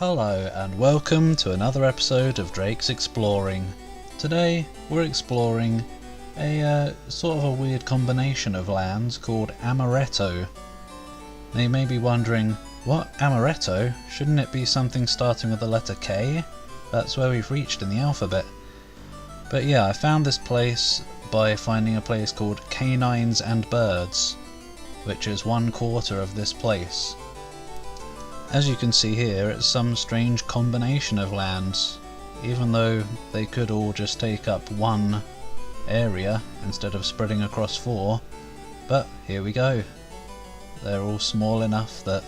Hello and welcome to another episode of Drake's Exploring. Today we're exploring a sort of a weird combination of lands called Amaretto. Now you may be wondering, what, Amaretto? Shouldn't it be something starting with the letter K? That's where we've reached in the alphabet. But yeah, I found this place by finding a place called K9s and Birds, which is 1/4 of this place. As you can see here, it's some strange combination of lands, even though they could all just take up one area instead of spreading across 4. But here we go. They're all small enough that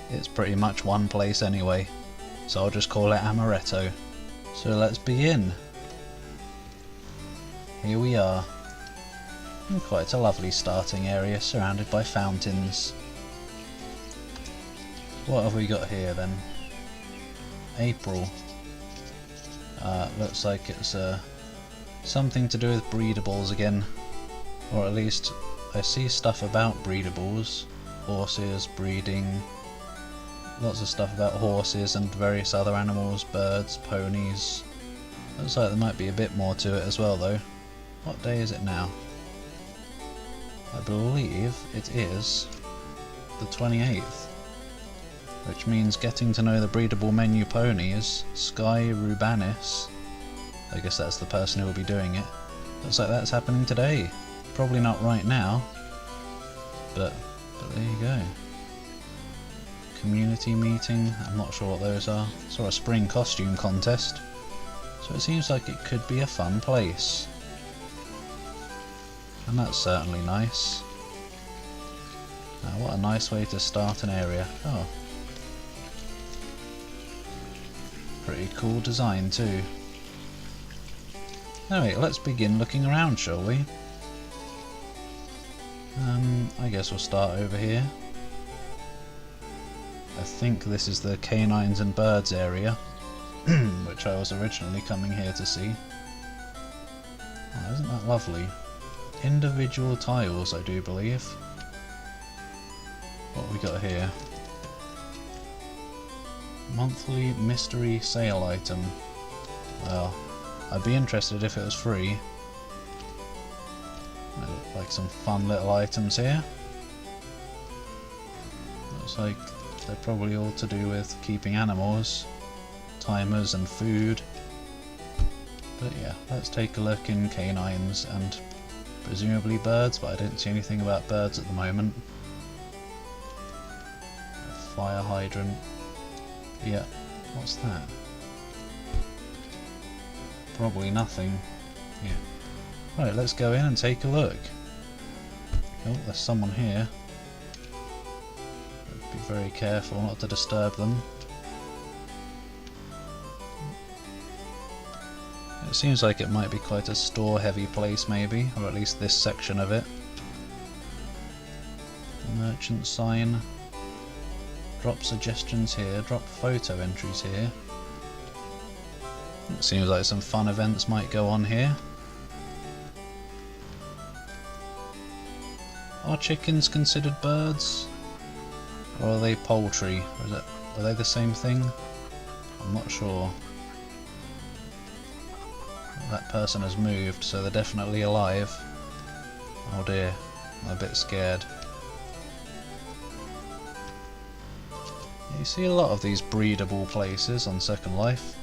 it's pretty much one place anyway, so I'll just call it Amaretto. So let's begin. Here we are. Quite a lovely starting area surrounded by fountains. What have we got here then? April. Looks like it's something to do with breedables again. Or at least I see stuff about breedables. Horses, breeding. Lots of stuff about horses and various other animals, birds, ponies. Looks like there might be a bit more to it as well though. What day is it now? I believe it is the 28th. Which means getting to know the breedable menu ponies, Sky Rubanis, I guess that's the person who will be doing it. Looks like that's happening today. Probably not right now, but there you go. Community meeting, I'm not sure what those are. Saw a spring costume contest, so it seems like it could be a fun place. And that's certainly nice. Now what a nice way to start an area. Oh. Pretty cool design too. Anyway, let's begin looking around, shall we? I guess we'll start over here. I think this is the K9s and Birds area, which I was originally coming here to see. Oh, isn't that lovely? Individual tiles, I do believe. What have we got here? Monthly mystery sale item. Well, I'd be interested if it was free. They look like some fun little items here. Looks like they're probably all to do with keeping animals, timers and food. But yeah, let's take a look in K9s and presumably birds, but I don't see anything about birds at the moment. A fire hydrant. Yeah, what's that? Probably nothing. Yeah. Right, let's go in and take a look. Oh, there's someone here. Be very careful not to disturb them. It seems like it might be quite a store-heavy place maybe, or at least this section of it. Merchant sign. Drop suggestions here, drop photo entries here. It seems like some fun events might go on here. Are chickens considered birds? Or are they poultry? Or are they the same thing? I'm not sure. That person has moved, so they're definitely alive. Oh dear, I'm a bit scared. You see a lot of these breedable places on Second Life.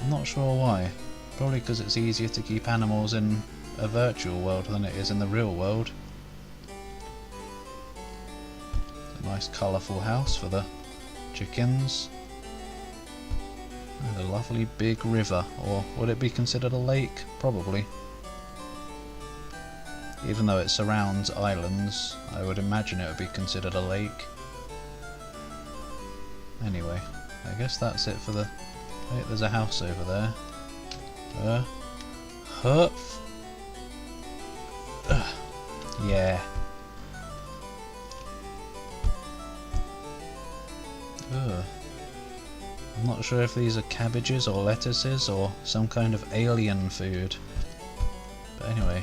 I'm not sure why. Probably because it's easier to keep animals in a virtual world than it is in the real world. A nice colourful house for the chickens. And a lovely big river, or would it be considered a lake? Probably. Even though it surrounds islands, I would imagine it would be considered a lake. Anyway, I guess that's it for the... Wait, there's a house over there. Yeah. I'm not sure if these are cabbages or lettuces or some kind of alien food. But anyway,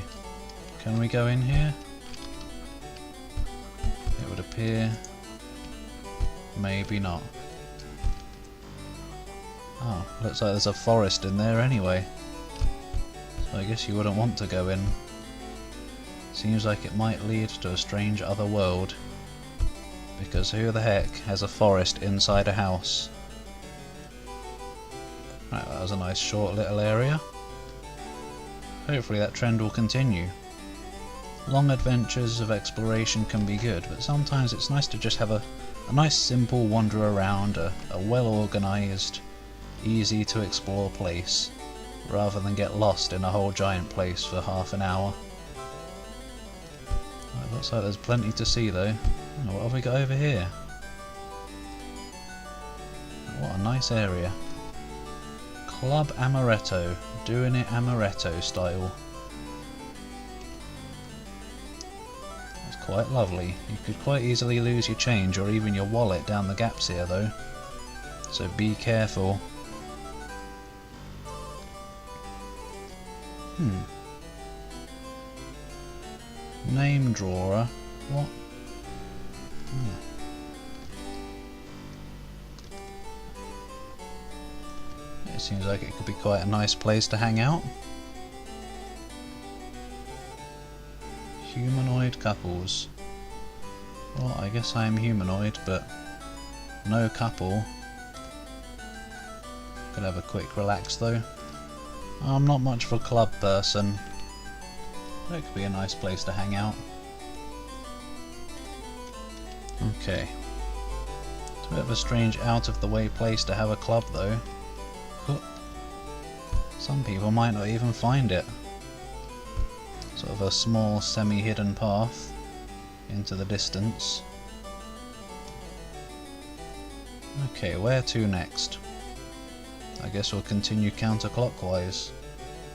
can we go in here? It would appear... maybe not. Oh, looks like there's a forest in there anyway. So I guess you wouldn't want to go in. Seems like it might lead to a strange other world. Because who the heck has a forest inside a house? Right, that was a nice short little area. Hopefully that trend will continue. Long adventures of exploration can be good, but sometimes it's nice to just have a nice simple wander around, a well organised, easy to explore place, rather than get lost in a whole giant place for half an hour. It looks like there's plenty to see though. Oh, what have we got over here? What a nice area. Club Amaretto, doing it Amaretto style. That's quite lovely. You could quite easily lose your change or even your wallet down the gaps here though, so be careful. Name drawer. What? It seems like it could be quite a nice place to hang out. Humanoid couples. Well, I guess I am humanoid, but no couple. Could have a quick relax though. I'm not much of a club person. That could be a nice place to hang out. Okay. It's a bit of a strange out of the way place to have a club though. Some people might not even find it. Sort of a small semi-hidden path into the distance. Okay, where to next? I guess we'll continue counterclockwise.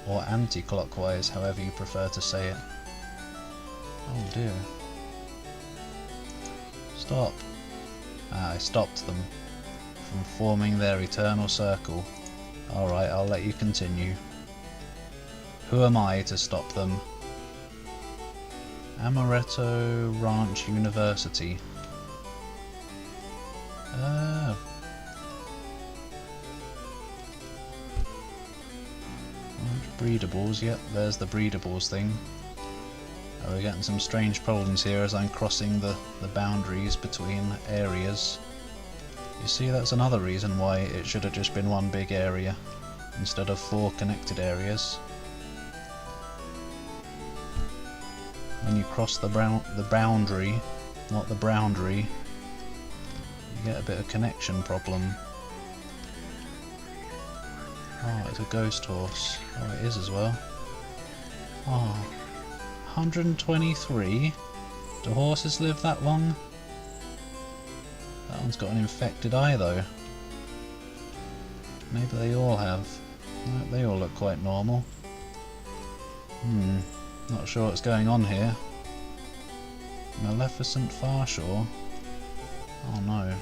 Or anti-clockwise, however you prefer to say it. Oh dear. Stop. Ah, I stopped them from forming their eternal circle. Alright, I'll let you continue. Who am I to stop them? Amaretto Ranch University. Oh. Breedables, yep, there's the breedables thing. Oh, we're getting some strange problems here as I'm crossing the boundaries between areas. You see, that's another reason why it should have just been one big area instead of 4 connected areas. When you cross the boundary, not the boundary, you get a bit of connection problem. Oh, it's a ghost horse. Oh, it is as well. Oh, 123? Do horses live that long? That one's got an infected eye though. Maybe they all have. No, they all look quite normal. Not sure what's going on here. Maleficent Farshaw? Oh no.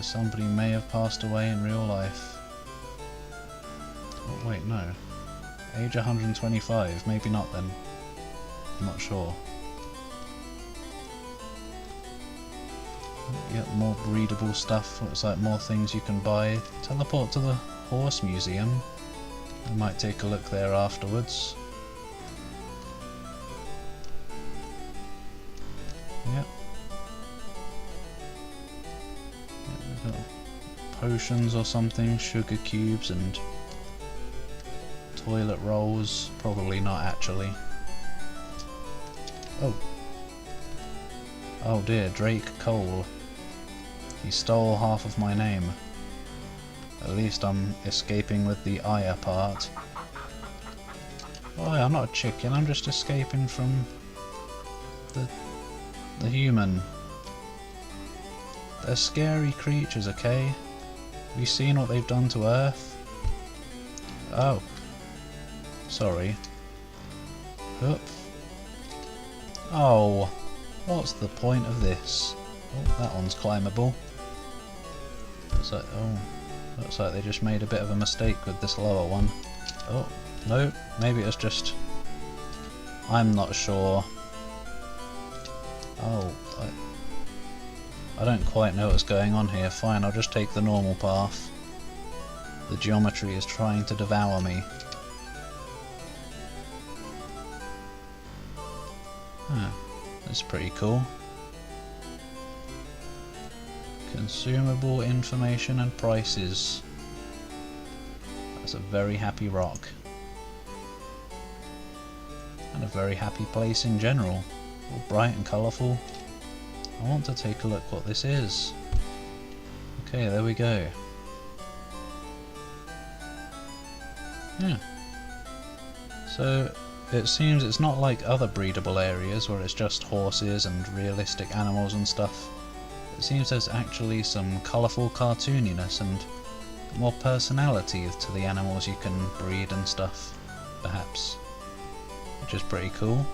Somebody may have passed away in real life. Oh wait, no. Age 125, maybe not then. I'm not sure. Yep, more breedable stuff. Looks like more things you can buy. Teleport to the horse museum. I might take a look there afterwards. Yep. Potions or something, sugar cubes and toilet rolls. Probably not actually. Oh. Oh dear, Drake Cole. He stole half of my name. At least I'm escaping with the Aya part. Oh, I'm not a chicken, I'm just escaping from the human. They're scary creatures, okay? Have you seen what they've done to Earth? Oh. Sorry. Hup. Oh. What's the point of this? Oh, that one's climbable. Looks like they just made a bit of a mistake with this lower one. Oh, no, maybe it's just... I'm not sure. Oh, I don't quite know what's going on here. Fine, I'll just take the normal path. The geometry is trying to devour me. Huh, that's pretty cool. Consumable information and prices. That's a very happy rock. And a very happy place in general. All bright and colourful. I want to take a look what this is. Okay, there we go. Yeah. So it seems it's not like other breedable areas where it's just horses and realistic animals and stuff. It seems there's actually some colourful cartooniness and more personality to the animals you can breed and stuff, perhaps. Which is pretty cool.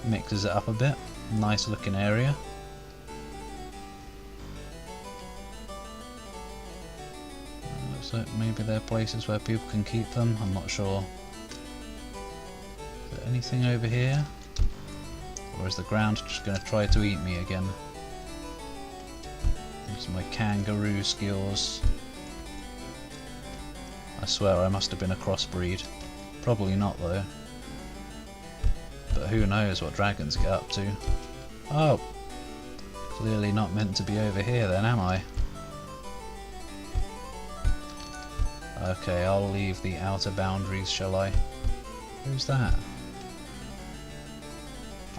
Mixes it up a bit. Nice looking area. Looks like maybe there are places where people can keep them, I'm not sure. Is there anything over here? Or is the ground just going to try to eat me again? These are my kangaroo skills. I swear I must have been a crossbreed. Probably not though. But who knows what dragons get up to. Oh! Clearly not meant to be over here then, am I? Okay, I'll leave the outer boundaries, shall I? Who's that?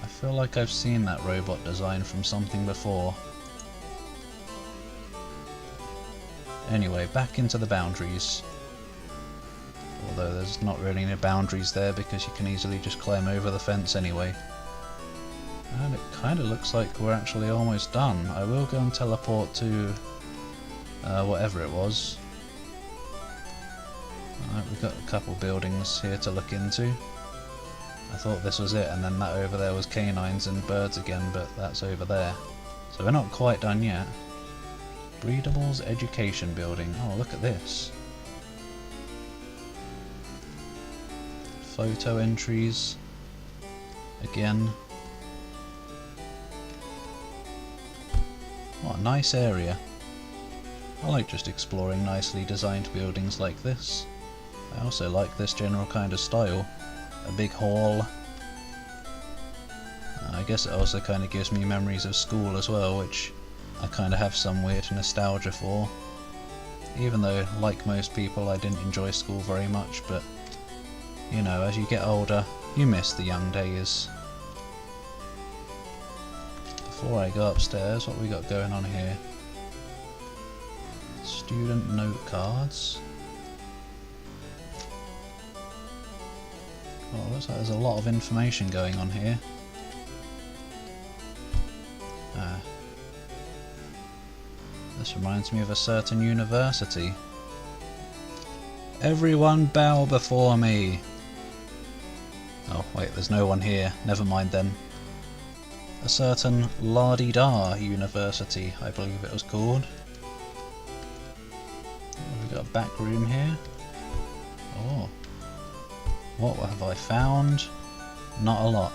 I feel like I've seen that robot design from something before. Anyway, back into the boundaries. Although there's not really any boundaries there because you can easily just climb over the fence anyway. And it kind of looks like we're actually almost done. I will go and teleport to whatever it was. Alright, we've got a couple buildings here to look into. I thought this was it, and then that over there was K9s and birds again, but that's over there. So we're not quite done yet. Breedables Education Building. Oh, look at this. Photo entries. Again. What a nice area. I like just exploring nicely designed buildings like this. I also like this general kind of style. A big hall. I guess it also kind of gives me memories of school as well, which I kind of have some weird nostalgia for. Even though, like most people, I didn't enjoy school very much, but you know, as you get older, you miss the young days. Before I go upstairs, what we got going on here? Student note cards. Oh, looks like there's a lot of information going on here. This reminds me of a certain university. Everyone bow before me. Oh wait, there's no one here. Never mind then. A certain La-di-da University, I believe it was called. We've got a back room here. Oh. What have I found? Not a lot.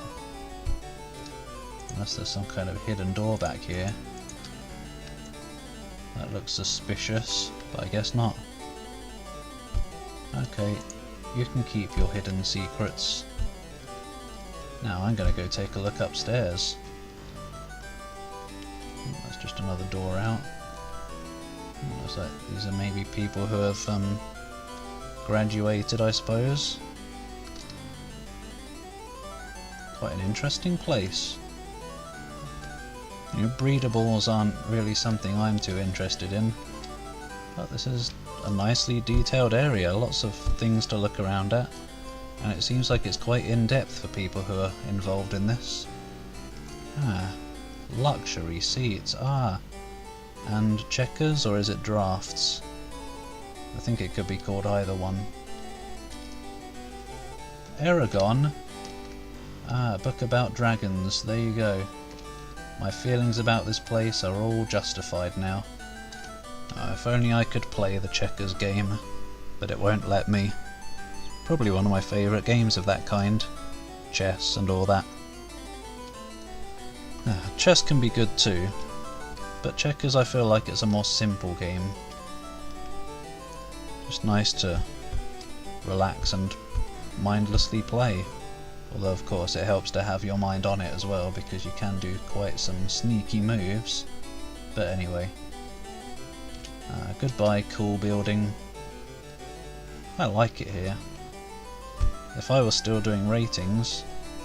Unless there's some kind of hidden door back here. That looks suspicious, but I guess not. Okay, you can keep your hidden secrets. Now I'm going to go take a look upstairs. That's just another door out. Looks like these are maybe people who have graduated, I suppose. Quite an interesting place. You know, breedables aren't really something I'm too interested in, but this is a nicely detailed area, lots of things to look around at, and it seems like it's quite in-depth for people who are involved in this. Ah, luxury seats, and checkers, or is it drafts? I think it could be called either one. Aragon? Ah, book about dragons, there you go. My feelings about this place are all justified now. If only I could play the checkers game, but it won't let me. Probably one of my favourite games of that kind. Chess and all that. Chess can be good too, but checkers I feel like it's a more simple game. Just nice to relax and mindlessly play. Although of course it helps to have your mind on it as well, because you can do quite some sneaky moves. But anyway, goodbye cool building. I like it here. If I was still doing ratings,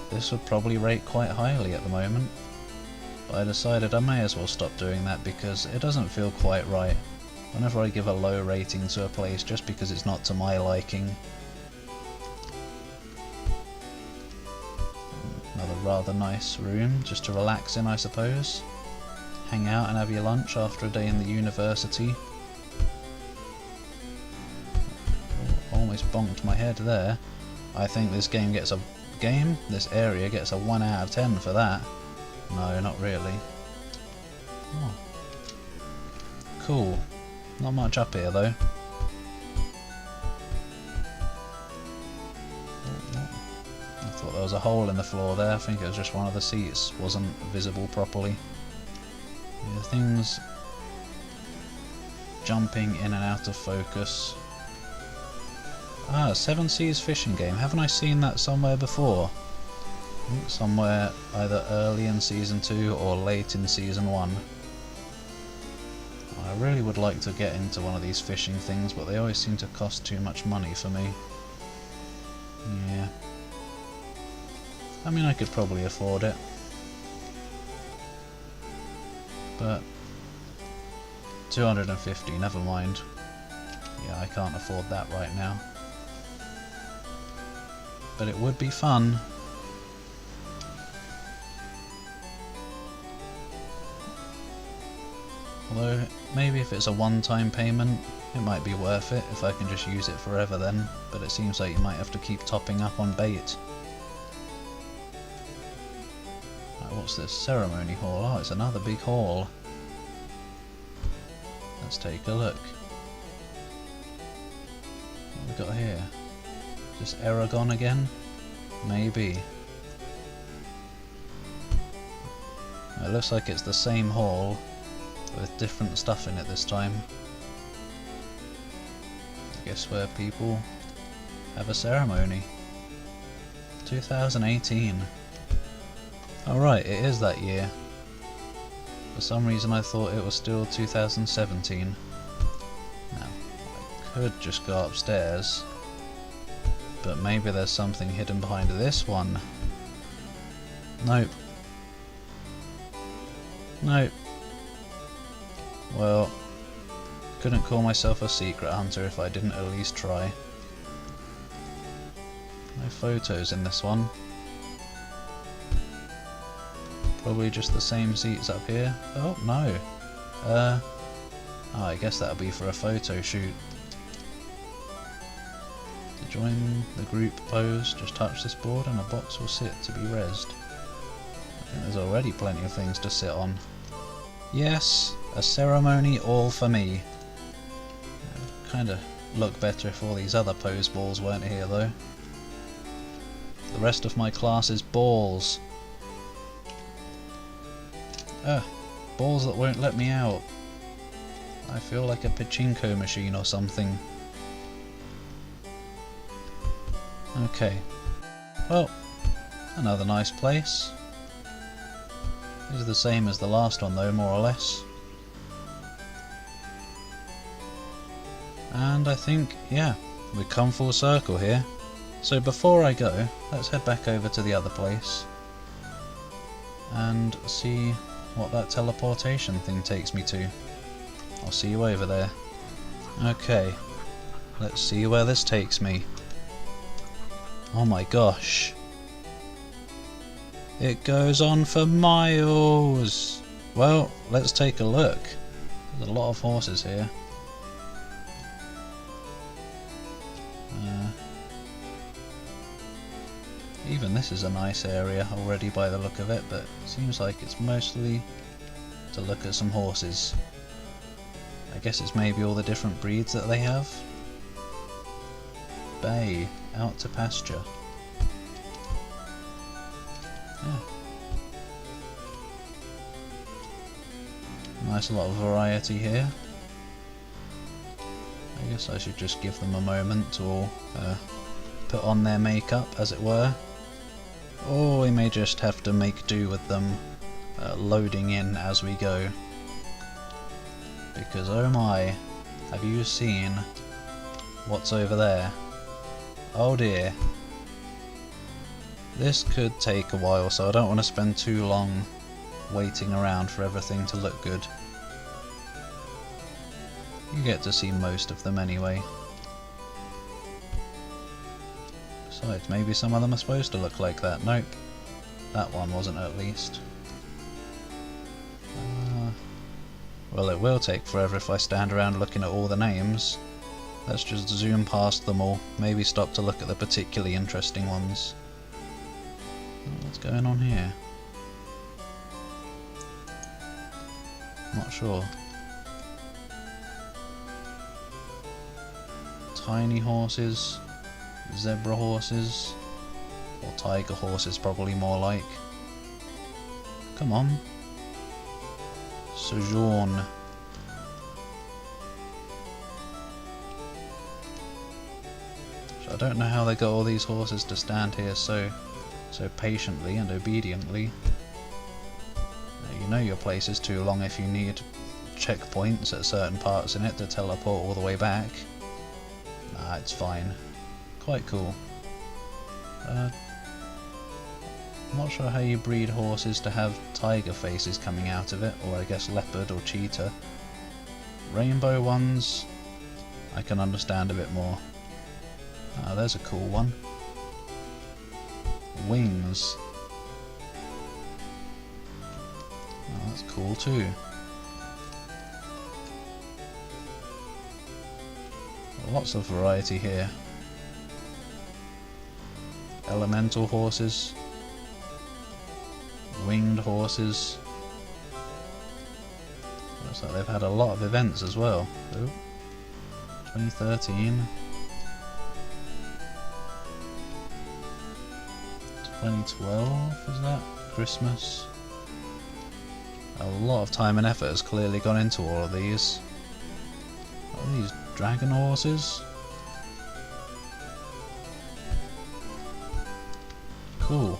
this would probably rate quite highly at the moment. But I decided I may as well stop doing that because it doesn't feel quite right whenever I give a low rating to a place just because it's not to my liking. Another rather nice room just to relax in, I suppose. Hang out and have your lunch after a day in the university. Almost bonked my head there. I think this this area gets a 1 out of 10 for that. No, not really. Oh. Cool. Not much up here though. I thought there was a hole in the floor there. I think it was just one of the seats wasn't visible properly. Yeah, things jumping in and out of focus. Ah, 7 Seas fishing game. Haven't I seen that somewhere before? I think somewhere either early in Season 2 or late in Season 1. I really would like to get into one of these fishing things, but they always seem to cost too much money for me. Yeah. I mean, I could probably afford it. But 250, never mind. Yeah, I can't afford that right now. But it would be fun. Although, maybe if it's a one-time payment, it might be worth it if I can just use it forever then, but it seems like you might have to keep topping up on bait. Right, what's this? Ceremony hall. Oh, it's another big hall. Let's take a look. What have we got here? Just Aragon again? Maybe. It looks like it's the same hall with different stuff in it this time. I guess where people have a ceremony. 2018. Alright, it is that year. For some reason I thought it was still 2017. Now, I could just go upstairs, but maybe there's something hidden behind this one. Nope. Nope. Well, couldn't call myself a secret hunter if I didn't at least try. No photos in this one. Probably just the same seats up here. Oh, no. Oh, I guess that'll be for a photo shoot. To join the group pose, just touch this board and a box will sit to be rezzed. I think there's already plenty of things to sit on. Yes, a ceremony all for me. Kinda look better if all these other pose balls weren't here though. The rest of my class is balls. Balls that won't let me out. I feel like a pachinko machine or something. Okay. Well, another nice place. This is the same as the last one though, more or less. And I think, yeah, we've come full circle here. So before I go, let's head back over to the other place and see what that teleportation thing takes me to. I'll see you over there. Okay, let's see where this takes me. Oh my gosh. It goes on for miles. Well, let's take a look. There's a lot of horses here. Even this is a nice area already by the look of it, but it seems like it's mostly to look at some horses. I guess it's maybe all the different breeds that they have. Bay, out to pasture. Yeah. Nice lot of variety here. I guess I should just give them a moment to all put on their makeup, as it were. Or we may just have to make do with them loading in as we go. Because oh my, have you seen what's over there? Oh dear. This could take a while, so I don't want to spend too long waiting around for everything to look good. You get to see most of them anyway. Besides, maybe some of them are supposed to look like that. Nope. That one wasn't, at least. Well, it will take forever if I stand around looking at all the names. Let's just zoom past them all. Maybe stop to look at the particularly interesting ones. What's going on here? Not sure. Tiny horses, zebra horses, or tiger horses probably more like. Come on. Sojourn. So I don't know how they got all these horses to stand here so patiently and obediently. You know your place is too long if you need checkpoints at certain parts in it to teleport all the way back. Nah, it's fine. Quite cool. I'm not sure how you breed horses to have tiger faces coming out of it, or I guess leopard or cheetah. Rainbow ones, I can understand a bit more. Ah, there's a cool one. Wings. Oh, that's cool too. Lots of variety here. Elemental horses. Winged horses. Looks like they've had a lot of events as well. Oh, 2013. 2012, is that? Christmas. A lot of time and effort has clearly gone into all of these. What are these? Dragon horses? Cool.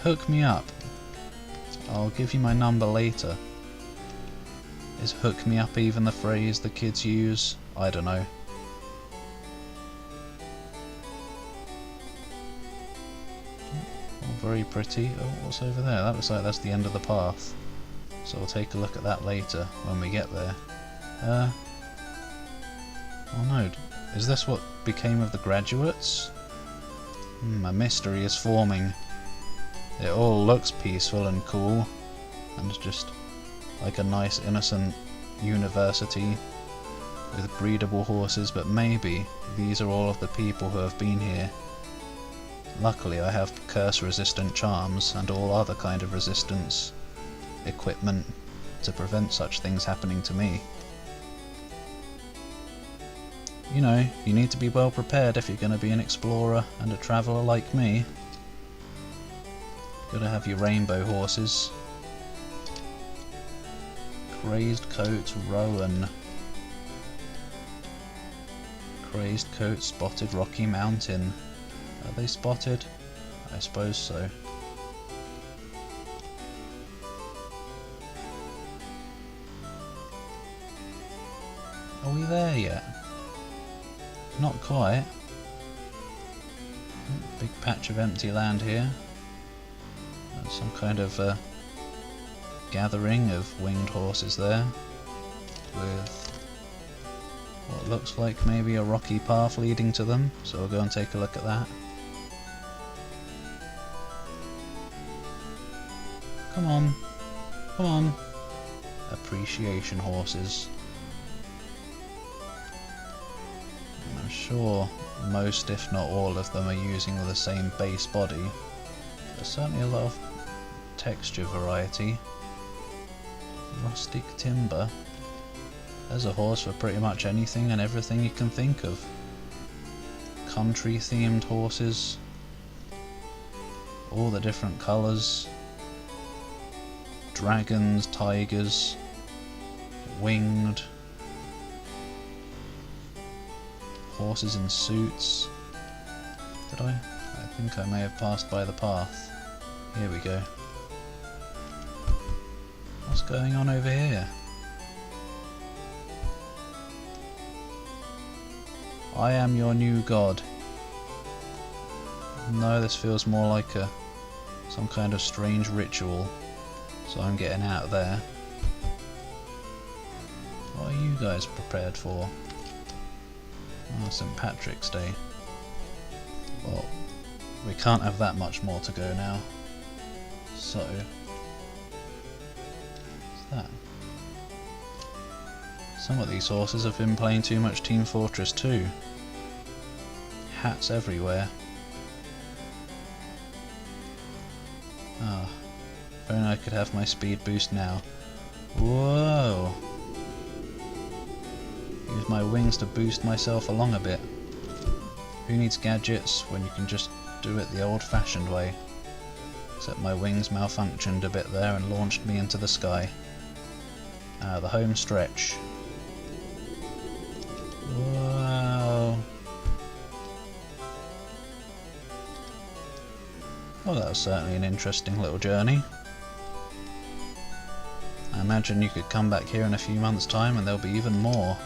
Hook me up. I'll give you my number later. Is hook me up even the phrase the kids use? I don't know. Oh, very pretty. Oh, what's over there? That looks like that's the end of the path. So we'll take a look at that later when we get there. Oh no, is this what became of the graduates? A mystery is forming. It all looks peaceful and cool, and just like a nice innocent university with breedable horses, but maybe these are all of the people who have been here. Luckily I have curse resistant charms and all other kind of resistance equipment to prevent such things happening to me. You know, you need to be well prepared if you're going to be an explorer and a traveller like me. Gotta have your rainbow horses. Crazed Coat Rowan. Crazed Coat Spotted Rocky Mountain. Are they spotted? I suppose so. Are we there yet? Not quite. Big patch of empty land here. Some kind of gathering of winged horses there, with what looks like maybe a rocky path leading to them, so we'll go and take a look at that. Come on, come on. Appreciation horses. I'm sure most, if not all of them, are using the same base body. There's certainly a lot of texture variety. Rustic timber. There's a horse for pretty much anything and everything you can think of. Country themed horses. All the different colours. dragons, tigers, winged, horses in suits. Did I? I think I may have passed by the path. Here we go. What's going on over here? I am your new god. No, this feels more like some kind of strange ritual, so I'm getting out of there. What are you guys prepared for? Oh, St. Patrick's Day. Well, we can't have that much more to go now. So, what's that? Some of these horses have been playing too much Team Fortress 2. Hats everywhere. Ah, if only I could have my speed boost now. Whoa! Use my wings to boost myself along a bit. Who needs gadgets when you can just do it the old-fashioned way? Except my wings malfunctioned a bit there and launched me into the sky. The home stretch. Wow! Well, that was certainly an interesting little journey. I imagine you could come back here in a few months' time and there'll be even more.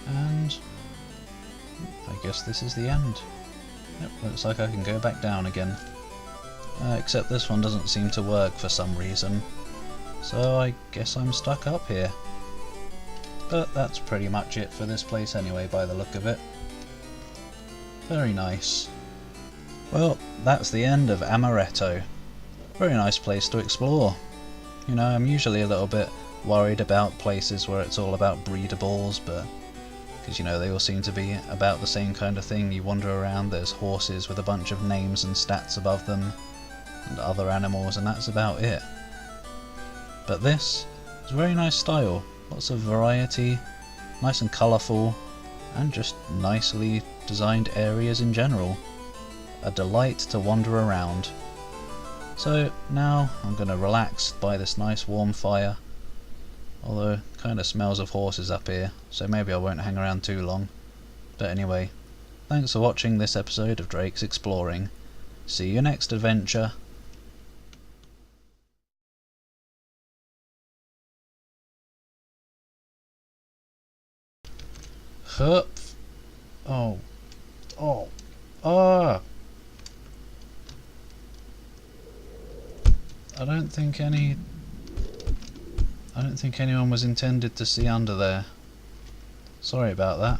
And I guess this is the end. Yep, looks like I can go back down again. Except this one doesn't seem to work for some reason. So I guess I'm stuck up here. But that's pretty much it for this place anyway, by the look of it. Very nice. Well, that's the end of Amaretto. Very nice place to explore. You know, I'm usually a little bit worried about places where it's all about breedables, but because, you know, they all seem to be about the same kind of thing. You wander around, there's horses with a bunch of names and stats above them, and other animals, and that's about it. But this is very nice style. Lots of variety, nice and colourful, and just nicely designed areas in general. A delight to wander around. So now I'm going to relax by this nice warm fire, although it kind of smells of horses up here, so maybe I won't hang around too long. But anyway, thanks for watching this episode of Drake's Exploring. See you next adventure. Hup. Oh. Oh. Ah. I don't think anyone was intended to see under there. Sorry about that.